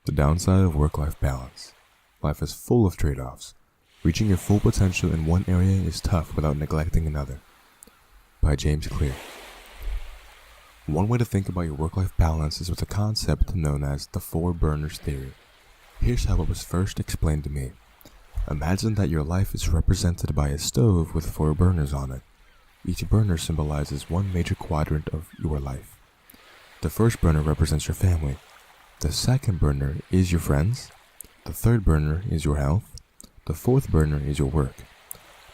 The downside of work-life balance. Life is full of trade-offs. Reaching your full potential in one area is tough without neglecting another. By James Clear. One way to think about your work-life balance is with a concept known as the four burners theory. Here's how it was first explained to me. Imagine that your life is represented by a stove with four burners on it. Each burner symbolizes one major quadrant of your life. The first burner represents your family. The second burner is your friends. The third burner is your health. The fourth burner is your work.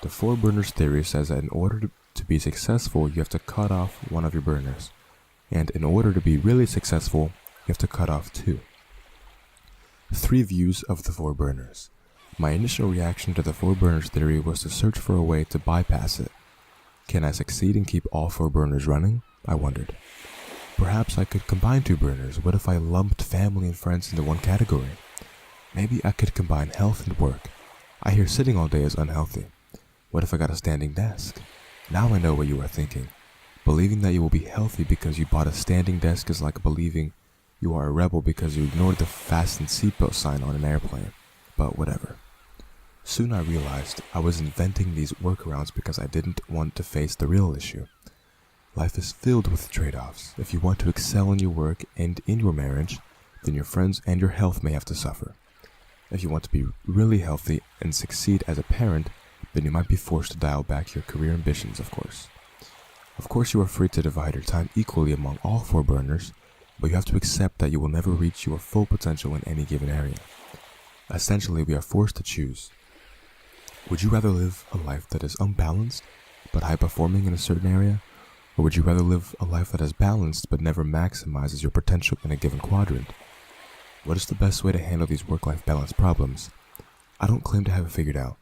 The four burners theory says that in order to be successful, you have to cut off one of your burners. And in order to be really successful, you have to cut off two. 3 views of the four burners. My initial reaction to the four burners theory was to search for a way to bypass it. Can I succeed and keep all 4 burners running? I wondered. Perhaps I could combine 2 burners. What if I lumped family and friends into one category? Maybe I could combine health and work. I hear sitting all day is unhealthy. What if I got a standing desk? Now I know what you are thinking. Believing that you will be healthy because you bought a standing desk is like believing you are a rebel because you ignored the fasten seatbelt sign on an airplane. But whatever. Soon I realized I was inventing these workarounds because I didn't want to face the real issue. Life is filled with trade-offs. If you want to excel in your work and in your marriage, then your friends and your health may have to suffer. If you want to be really healthy and succeed as a parent, then you might be forced to dial back your career ambitions, of course. Of course, you are free to divide your time equally among all 4 burners, but you have to accept that you will never reach your full potential in any given area. Essentially, we are forced to choose. Would you rather live a life that is unbalanced, but high-performing in a certain area? Or would you rather live a life that is balanced, but never maximizes your potential in a given quadrant? What is the best way to handle these work-life balance problems? I don't claim to have it figured out,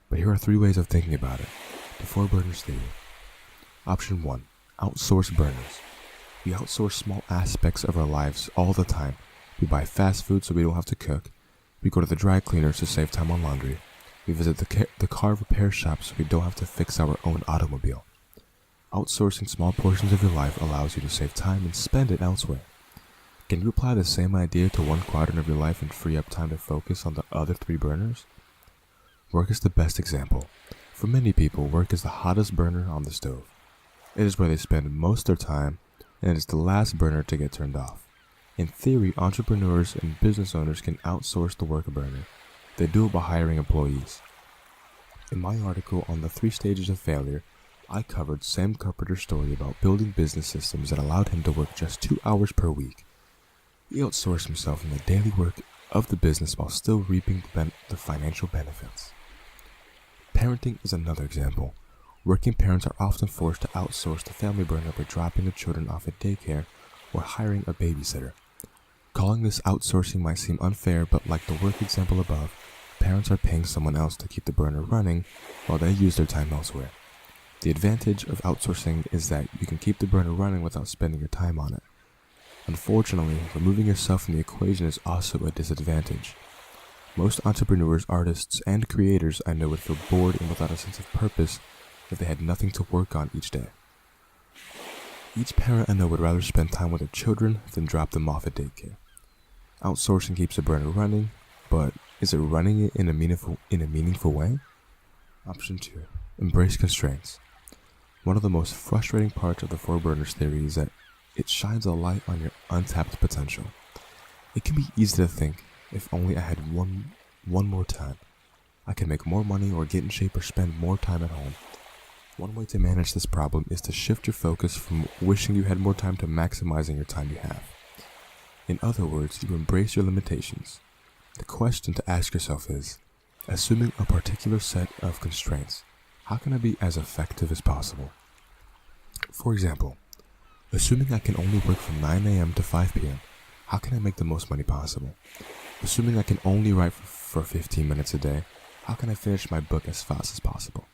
but here are 3 ways of thinking about it. The 4 burners theory. Option 1. Outsource burners. We outsource small aspects of our lives all the time. We buy fast food so we don't have to cook. We go to the dry cleaners to save time on laundry. We visit the car repair shop so we don't have to fix our own automobile. Outsourcing small portions of your life allows you to save time and spend it elsewhere. Can you apply the same idea to one quadrant of your life and free up time to focus on the other 3 burners? Work is the best example. For many people, work is the hottest burner on the stove. It is where they spend most of their time, and it is the last burner to get turned off. In theory, entrepreneurs and business owners can outsource the work burner. They do it by hiring employees. In my article on the 3 stages of failure, I covered Sam Carpenter's story about building business systems that allowed him to work just 2 hours per week. He outsourced himself in the daily work of the business while still reaping the financial benefits. Parenting is another example. Working parents are often forced to outsource the family burner by dropping their children off at daycare or hiring a babysitter. Calling this outsourcing might seem unfair, but like the work example above, parents are paying someone else to keep the burner running while they use their time elsewhere. The advantage of outsourcing is that you can keep the burner running without spending your time on it. Unfortunately, removing yourself from the equation is also a disadvantage. Most entrepreneurs, artists, and creators I know would feel bored and without a sense of purpose if they had nothing to work on each day. Each parent I know would rather spend time with their children than drop them off at daycare. Outsourcing keeps the burner running, but is it running it in a meaningful way? Option 2. Embrace constraints. One of the most frustrating parts of the 4 burners theory is that it shines a light on your untapped potential. It can be easy to think, if only I had one more time, I could make more money or get in shape or spend more time at home. One way to manage this problem is to shift your focus from wishing you had more time to maximizing your time you have. In other words, you embrace your limitations. The question to ask yourself is, assuming a particular set of constraints, how can I be as effective as possible? For example, assuming I can only work from 9 a.m. to 5 p.m., how can I make the most money possible? Assuming I can only write for 15 minutes a day, how can I finish my book as fast as possible?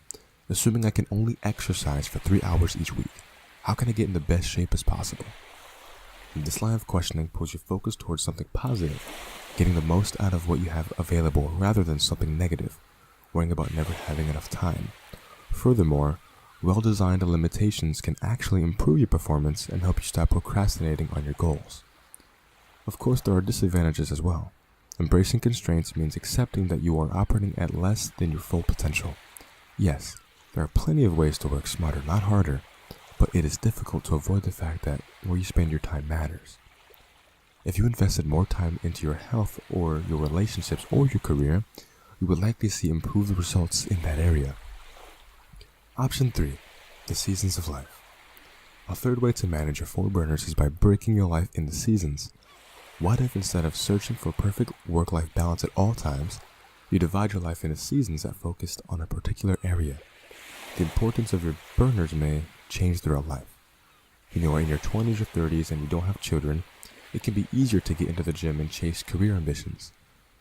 Assuming I can only exercise for 3 hours each week, how can I get in the best shape as possible? This line of questioning pulls your focus towards something positive, getting the most out of what you have available rather than something negative, worrying about never having enough time. Furthermore, well-designed limitations can actually improve your performance and help you stop procrastinating on your goals. Of course, there are disadvantages as well. Embracing constraints means accepting that you are operating at less than your full potential. Yes, there are plenty of ways to work smarter, not harder, but it is difficult to avoid the fact that where you spend your time matters. If you invested more time into your health or your relationships or your career, you would likely see improved results in that area. Option 3. The seasons of life. A third way to manage your 4 burners is by breaking your life into seasons. What if instead of searching for perfect work-life balance at all times, you divide your life into seasons that focus on a particular area? The importance of your burners may change throughout life. When you are in your 20s or 30s and you don't have children, it can be easier to get into the gym and chase career ambitions.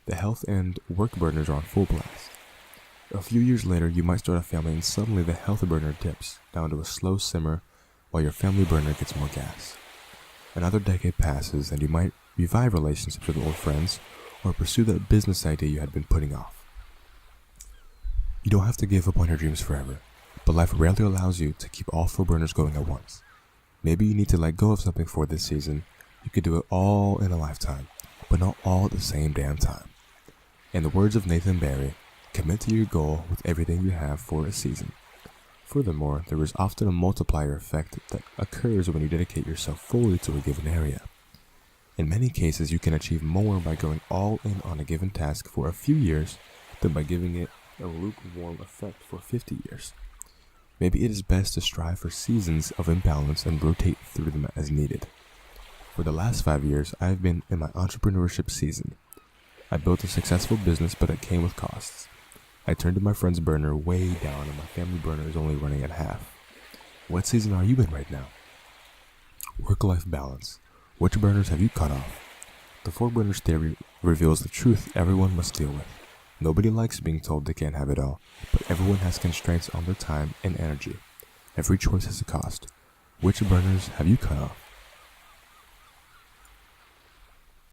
The health and work burners are on full blast. A few years later, you might start a family and suddenly the health burner dips down to a slow simmer while your family burner gets more gas. Another decade passes and you might revive relationships with old friends or pursue that business idea you had been putting off. You don't have to give up on your dreams forever, but life rarely allows you to keep all 4 burners going at once. Maybe you need to let go of something for this season. You could do it all in a lifetime, but not all at the same damn time. In the words of Nathan Barry, commit to your goal with everything you have for a season. Furthermore, there is often a multiplier effect that occurs when you dedicate yourself fully to a given area. In many cases, you can achieve more by going all in on a given task for a few years than by giving it a lukewarm effect for 50 years. Maybe it is best to strive for seasons of imbalance and rotate through them as needed. For the last 5 years, I have been in my entrepreneurship season. I built a successful business, but it came with costs. I turned to my friend's burner way down and my family burner is only running at half. What season are you in right now? Work-life balance. Which burners have you cut off? The 4 burners theory reveals the truth everyone must deal with. Nobody likes being told they can't have it all, but everyone has constraints on their time and energy. Every choice has a cost. Which burners have you cut off?